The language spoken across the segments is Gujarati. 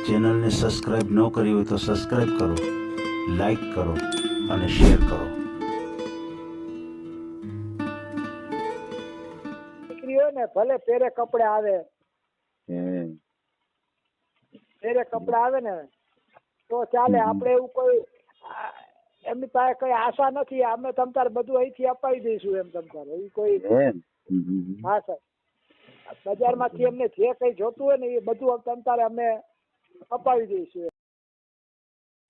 ચેનલને સબસ્ક્રાઇબ ન કરી હોય તો સબસ્ક્રાઇબ કરો, લાઈક કરો અને શેર કરો. દીકરીઓ ને ભલે પહેરે કપડે આવે, પહેરે કપડા આવે ને તો ચાલે. આપણે એવું કોઈ એમની પાસે કઈ આશા નથી. અમે તમ તારે બધું અહીંથી અપાવી દઈશું એમ તમ તારે. એ કોઈ હા સર, બજારમાંથી એમને જે કઈ જોતું હોય ને એ બધું તમ તારે અમે અપાવી દઈશું.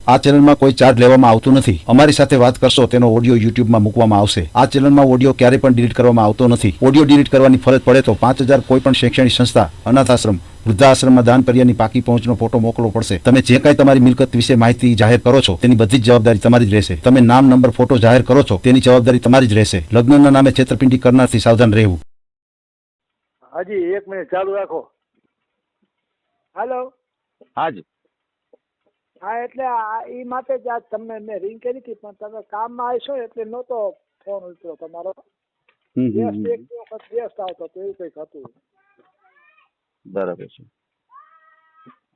આ ચેનલમાં કોઈ ચાર્જ લેવામાં આવતું નથી. અમારી સાથે વાત કરશો તેનો ઓડિયો યુટ્યુબમાં મૂકવામાં આવશે. આ ચેનલમાં ઓડિયો ક્યારેય પણ ડિલીટ કરવામાં આવતો નથી. ઓડિયો ડિલીટ કરવાની ફરજ પડે તો 5000 કોઈ પણ શૈક્ષણિક સંસ્થા, અનાથ આશ્રમ, વૃદ્ધાશ્રમમાં દાન કર્યાની પાકી પહોંચનો ફોટો મોકલવો પડશે. તમે જે કાંઈ તમારી મિલકત વિશે માહિતી જાહેર કરો છો તેની બધી જ જવાબદારી તમારી જ રહેશે. તમે નામ, નંબર, ફોટો જાહેર કરો છો તેની જવાબદારી તમારી જ રહેશે. લગ્નના નામે છેતરપિંડી કરનારથી સાવધાન રહેવું. હાજી, 1 મિનિટ ચાલુ રાખો. હાલો. હાજી. હા, એટલે એ માટે જ આજ તમને મેં રિંગ કરી હતી, પણ તમે કામમાં આવશો એટલે નહોતો ફોન ઉતર્યો તમારો. વ્યસ્ત એક વખત વ્યસ્ત આવતો તો એવું કંઈક હતું. બરાબર છે.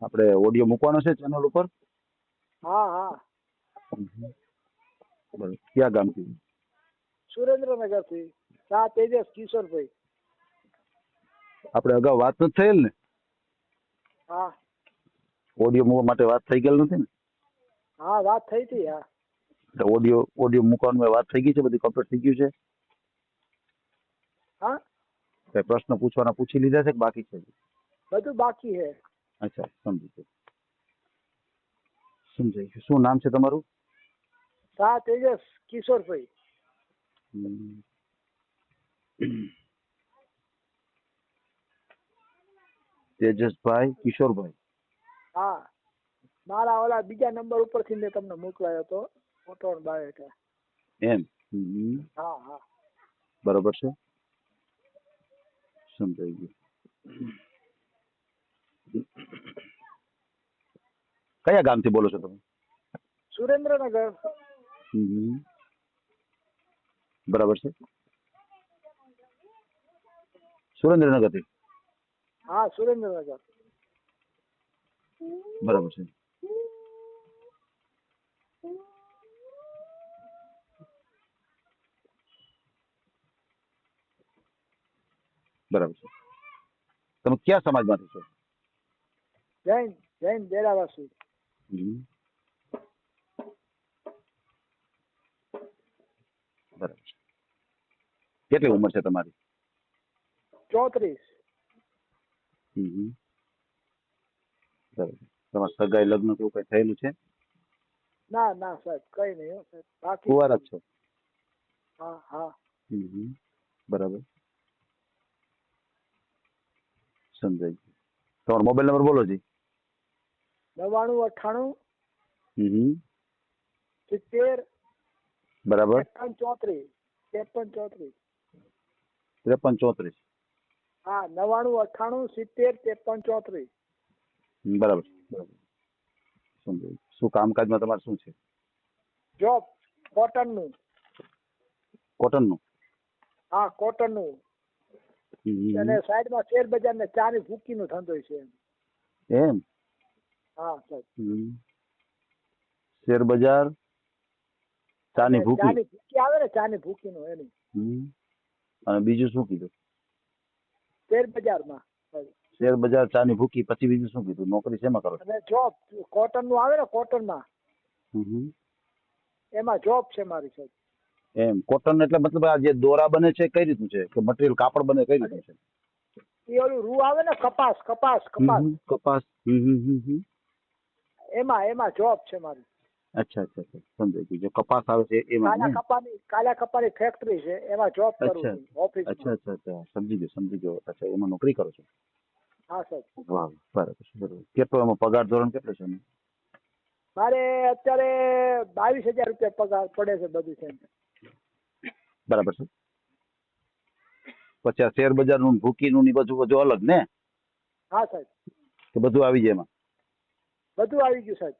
આપણે ઓડિયો મૂકવાનો છે ચેનલ ઉપર. હા હા. બરાબર. ક્યાં ગામથી? સુરેન્દ્રનગર થી. સા તેજસ કિશોરભાઈ. આપણે અગાઉ વાત નથી થયેલ ને? હા ઓડિયો મૂકવા માટે વાત થઈ ગયેલ નથી ને? હા, વાત થઈ હતી. હા, ઓડિયો મૂકવાનું વાત થઈ ગઈ છે, બધી કમ્પ્લીટ થઈ ગયું છે. હા, કઈ પ્રશ્ન પૂછવાના પૂછી લીધા છે કે બાકી છે? બધું બાકી છે. અચ્છા, સમજી ગયો. સમજાઈ ગયું. શું નામ છે તમારું? સા તેજસ કિશોરભાઈ. તેજસભાઈ કિશોરભાઈ. હા, મારા ઓલા બીજા નંબર ઉપરથી મેં તમને મોકલાયો હતો ફોટો અને બાયોડેટા. એમ? હા હા. બરોબર છે, સમજાઈ ગયું. કયા ગામથી બોલો છો તમે? સુરેન્દ્રનગર. બરાબર છે. સુરેન્દ્રનગર થી? હા, સુરેન્દ્રનગર. બરાબર છે. બરાબર છે. તમે કયા સમાજમાંથી છો? જૈન. જૈન ડેરાવાસી. બરાબર છે. કેટલી ઉંમર છે તમારી? 34. બરાબર. તમારા સગાઈ, લગ્ન કેવું કઈ થયેલું છે? ના ના સાહેબ, કઈ નહીં હો સાહેબ, બાકી. કુંવારા જ છો? હા હા. બરાબર, સમજાય ગયું. તમારો મોબાઈલ નંબર બોલો જી. 9998 70 બરાબર. 53 34. 5334. હા, 9998 70 53 34. બરાબર બરાબર, સમજાય. શું કામકાજમાં તમારે શું છે? જોબ કોટનનું. કોટનનું? હા, કોટનનું. અને સાઈડમાં શેર બજાર ને ચાની ભૂકીનો ધંધો છે. એમ? હા સાહેબ. શેર બજાર, ચાની ભૂકી. ચાની ભૂકી આવે ને, ચાની ભૂકીનો એની. અને બીજું શું કીધું? શેર બજારમાં. શેર બજાર, ચાની ભૂકી, પછી બીજું શું કીધું? નોકરી શેમાં કરો? અને જોબ કોટનનું આવે ને, કોટનમાં. એમાં જોબ છે મારી સાહેબ. એમ? કોટન એટલે મતલબ આ જે દોરા બને છે કઈ રીતનું છે? કે મટીરિયલ કાપડ બને કઈ રીતનું છે? એ ઓલું રૂ આવે ને, કપાસ. કપાસ. એમાં જોબ છે મારી. અચ્છા અચ્છા અચ્છા, સમજાઈ ગયું. જો કપાસ આવે છે એમાં ને? કાલા કપાની ફેક્ટરી છે, એમાં જોબ કરું છું ઓફિસ. અચ્છા અચ્છા અચ્છા, સમજી ગયો. અચ્છા, એમાં નોકરી કરો છો? હા સાહેબ. વાહ, બરાબર. કેટલો એમાં પગાર ધોરણ કેટલો છે? મારે અત્યારે 22,000 રૂપિયા પગાર પડે છે બધું છે. બરાબર છે. પછી આ શેર બજાર નું, ભૂકીનું ને બધું અલગ ને? હા સાહેબ. કે બધું આવી જાય એમાં? બધું આવી ગયું સાહેબ.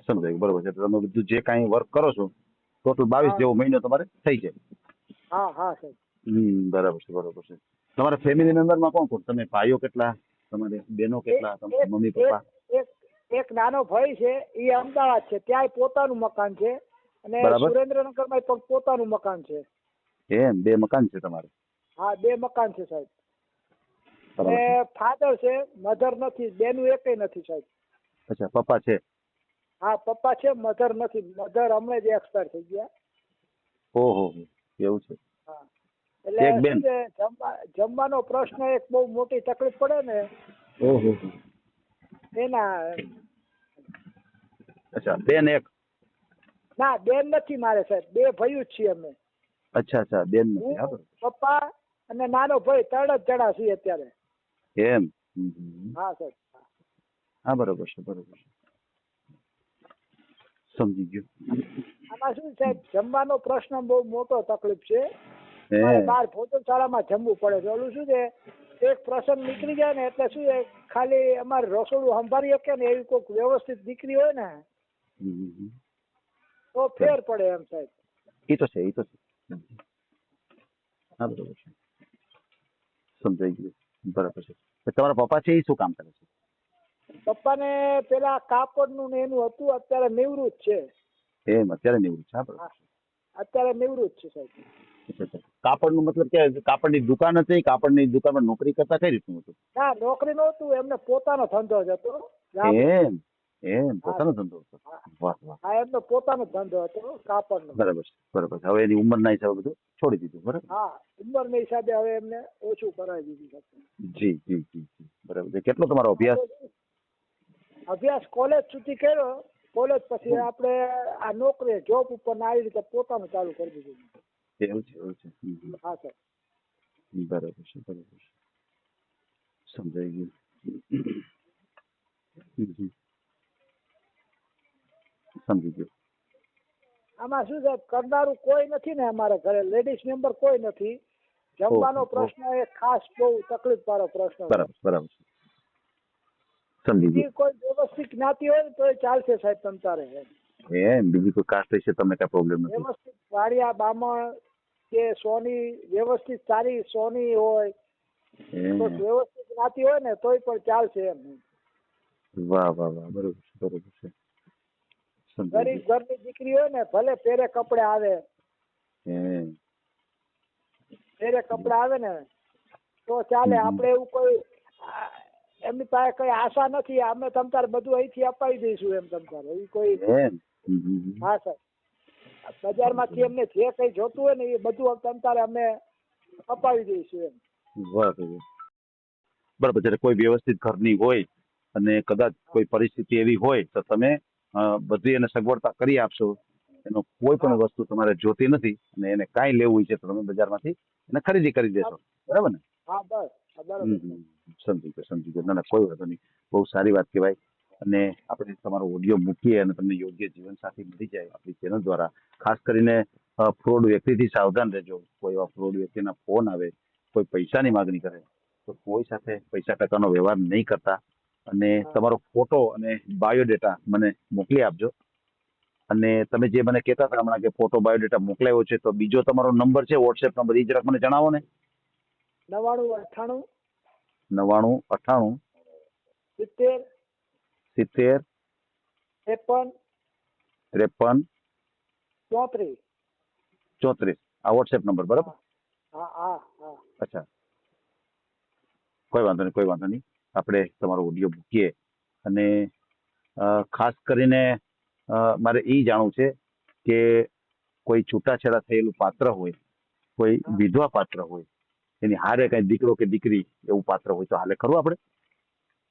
સમજાય, બરોબર છે. તમે બધું જે કાંઈ વર્ક કરો છો ટોટલ 22 જેવો મહિનો તમારે થઈ જાય? હા હા સાહેબ. બરાબર છે. તમારા ફેમિલી મેમ્બરમાં કોણ કોણ? તમે ભાઈઓ કેટલા? તમારે બહેનો કેટલા? Mummy papa? એક નાનો ભાઈ છે એ અમદાવાદ છે, ત્યાંય પોતાનું મકાન છે, અને બરાબર. સુરેન્દ્રનગરમાં પણ પોતાનું મકાન છે. એમ 2 મકાન છે તમારે? હા, 2 મકાન છે સાહેબ. બરાબર. અને ફાધર છે, મધર નથી, બેનું એકેય નથી સાહેબ. અચ્છા, પપ્પા છે? હા, પપ્પા છે, મધર નથી. મધર હમણાં જ એક્સપાયર થઈ ગયા. ઓહો, એવું છે. હા, એટલે એક બેન? શું છે, જમવાનો પ્રશ્ન એક બહુ મોટી તકલીફ પડે ને ઓહો. એના. અચ્છા, બેન એક? ના, બેન નથી મારે સાહેબ, 2 ભાઈઓ જ છીએ અમે. અચ્છા, બેન નથી. હા, હું, બરાબર. પપ્પા અને નાનો ભાઈ 3 જ જણા છીએ અત્યારે. એમ. હા સાહેબ. હા, બરોબર છે, બરોબર છે. સમજી ગયો. આમાં શું સાહેબ, જમવાનો પ્રશ્ન બહુ મોટો તકલીફ છે. હે. મારે બહાર ભોજનશાળામાં જમવું પડે છે. ઓલું શું છે, એક પ્રસંગ નીકળી જાય ને એટલે શું છે, ખાલી અમારે રસોડું સંભાળી શકે ને એવી કોઈક વ્યવસ્થિત દીકરી હોય ને તો ફેર પડે એમ સાહેબ. એ તો છે. હા, બરોબર છે. સમજાઈ ગયું. બરાબર છે. તો તમારા પપ્પા છે એ શું કામ કરે છે? પપ્પાને પેલા કાપડનું ને એનું હતું, અત્યારે નિવૃત્ત છે. એમ, અત્યારે નિવૃત્ત છે. હા, બરોબર. અત્યારે નિવૃત્ત છે સાહેબ. અચ્છા. કાપડનું મતલબ કે કાપડની દુકાન હતી? કાપડની દુકાનમાં નોકરી કરતા? કઈ રીતનું હતું? ના, નોકરી નહોતું, એમને પોતાનો ધંધો જ હતો. ગામમાં. એમ પોતાનો ધંધો હતો. વાહ વાહ. હા, એમનો પોતાનો ધંધો હતો કાપડનો. બરાબર છે. હવે એની ઉંમરના હિસાબે બધું છોડી દીધું, બરાબર? હા, ઉંમરના હિસાબે હવે એમને ઓછું કરાવી દીધું. જી. બરાબર છે. કેટલો તમારો અભ્યાસ કોલેજ સુધી કર્યો. કોલેજ પછી આપણે આ નોકરી જોબ ઉપર આવી રીતે પોતાનું ચાલુ કરી દીધું. એવું છે. હા સર. બરાબર છે. સમજાઈ ગયું. સમજી ગયો. આમાં શું છે, કરનારું કોઈ નથી ને અમારા ઘરે, લેડીઝ મેમ્બર કોઈ નથી. જમવાનો ઓહો. પ્રશ્ન એ ખાસ બહુ તકલીફ વાળો પ્રશ્ન છે. બરાબર છે. સમજી બીજી કોઈ વ્યવસ્થિત જ્ઞાતિ હોય ને તો ચાલશે સાહેબ તમ તારે. એમ બીજી કોઈ કાસ્ટ વિશે તમને કઈ પ્રોબ્લેમ નથી? વ્યવસ્થિત વાડિયા બામણ કે સોની વ્યવસ્થિત સારી સોની હોય તો વ્યવસ્થિત જ્ઞાતિ હોય ને તોય પણ ચાલશે એમ. વાહ. બરોબર છે. ગરીબ ઘરની દીકરી હોય ને ભલે પહેરે કપડે આવે ને તો ચાલે. આપણે એવું કોઈ એમની પાસે કઈ આશા નથી. અમે તમ તારે બધું અહીંથી અપાવી દઈશું એમ તમ તારે. એ કોઈ. હા સર, બજારમાંથી એમને જે કઈ જોતું હોય ને એ બધું તમ તારે અમે અપાવી દઈશું એમ. વાહ. બરાબર છે. કોઈ વ્યવસ્થિત ઘરની હોય અને કદાચ કોઈ પરિસ્થિતિ એવી હોય તો તમે બધી એને સગવડતા કરી આપશો. એનો કોઈ પણ વસ્તુ તમારે જોતી નથી અને એને કાંઈ લેવું છે તો તમે બજારમાંથી એને ખરીદી કરી દેશો, બરાબર ને? હા બસ. સમજી ગયો. ના, કોઈ વાંધો નહીં. બહુ સારી વાત કહેવાય. અને આપણે તમારો ઓડિયો મૂકીએ અને તમને યોગ્ય જીવનસાથી મળી જાય આપણી ચેનલ દ્વારા. ખાસ કરીને ફ્રોડ વ્યક્તિથી સાવધાન રહેજો. કોઈ એવા ફ્રોડ વ્યક્તિના ફોન આવે, કોઈ પૈસાની માગણી કરે તો કોઈ સાથે પૈસા ટકાનો વ્યવહાર નહીં કરતા. અને તમારો ફોટો અને બાયોડેટા મને મોકલી આપજો. અને તમે જે મને કહેતા હતા હમણાં કે ફોટો બાયોડેટા મોકલાવ્યો છે, તો બીજો તમારો નંબર છે વોટ્સએપ નંબર, એ જરાક મને જણાવો ને. 99 98 70 70 53 53 34. 34 આ વોટ્સએપ નંબર, બરાબર? હા. અચ્છા, કોઈ વાંધો નહીં. આપણે તમારો ઓડિયો મૂકીએ. અને ખાસ કરીને મારે એ જાણવું છે કે કોઈ છૂટાછેડા થયેલું પાત્ર હોય, કોઈ વિધવા પાત્ર હોય, એની હારે કઈ દીકરો કે દીકરી એવું પાત્ર હોય તો હાલે ખરું આપણે?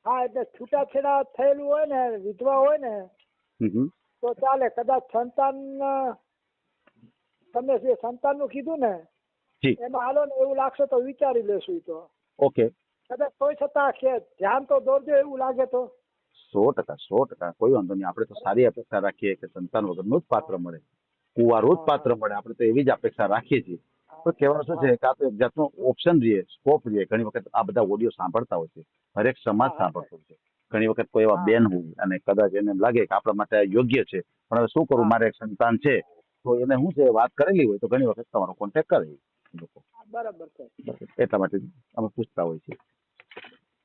હા, એટલે છૂટાછેડા થયેલું હોય ને, વિધવા હોય ને તો ચાલે. કદાચ સંતાન, તમે જે સંતાનનું કીધું ને એમાં હાલો ને એવું લાગશે તો વિચારી લેશું. તો ઓકે. કદાચ તોય છતાં ધ્યાન તો દોરજો એવું લાગે તો. 100% કોઈ વાંધો નહીં. આપણે તો સારી અપેક્ષા રાખીએ કે સંતાન વગરનું જ પાત્ર મળે, કુંવારું જ પાત્ર મળે. આપણે તો એવી જ અપેક્ષા રાખીએ છીએ. તો કહેવાનું શું છે કે આ તો એક જાતનો ઓપ્શન રહીએ, સ્કોપ રહીએ. ઘણી વખત આ બધા ઓડિયો સાંભળતા હોય છે, હરેક સમાજ સાંભળતો હોય છે. ઘણી વખત કોઈ એવા બેન હોય અને કદાચ એને એમ લાગે કે આપણા માટે યોગ્ય છે, પણ હવે શું કરું, મારે એક સંતાન છે, તો એને શું છે વાત કરેલી હોય તો ઘણી વખત તમારો કોન્ટેક્ટ કરે લોકો. બરાબર છે. એટલા માટે અમે પૂછતા હોય છે,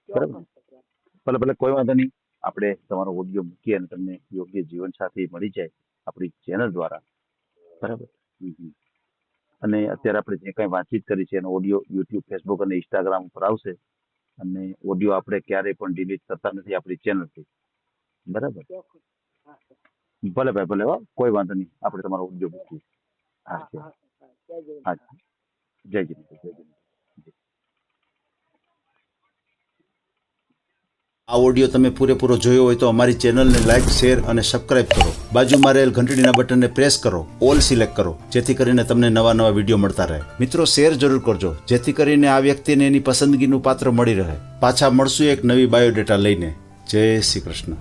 બરાબર? ભલે કોઈ વાંધો નહીં. આપણે તમારો ઓડિયો મૂકીએ અને તમને યોગ્ય જીવનસાથી મળી જાય આપણી ચેનલ દ્વારા, બરાબર. અને અત્યારે આપણે જે કાંઈ વાતચીત કરી છે એનો ઓડિયો યુટ્યુબ, ફેસબુક અને ઇન્સ્ટાગ્રામ ઉપર આવશે. અને ઓડિયો આપણે ક્યારેય પણ ડિલીટ કરતા નથી આપણી ચેનલથી, બરાબર. ચોખ્ખું. હા ભલે ભાઈ ભલે, હો, કોઈ વાંધો નહીં, આપણે તમારો ઓડિયો મૂકીએ. હા હા હા જય જય હા, જય જીનેન્દ્ર, જય જીનેન્દ્ર. આ ઓડિયો તમે પૂરેપૂરો જોયો હોય તો અમારી ચેનલને લાઇક, શેર અને સબસ્ક્રાઇબ કરો. બાજુમાં રહેલ ઘંટડીના બટનને પ્રેસ કરો, ઓલ સિલેક્ટ કરો, જેથી કરીને તમને નવા નવા વિડીયો મળતા રહે. મિત્રો, શેર જરૂર કરજો, જેથી કરીને આ વ્યક્તિને એની પસંદગીનું પાત્ર મળી રહે. પાછા મળશું એક નવી બાયોડેટા લઈને. જય શ્રી કૃષ્ણ.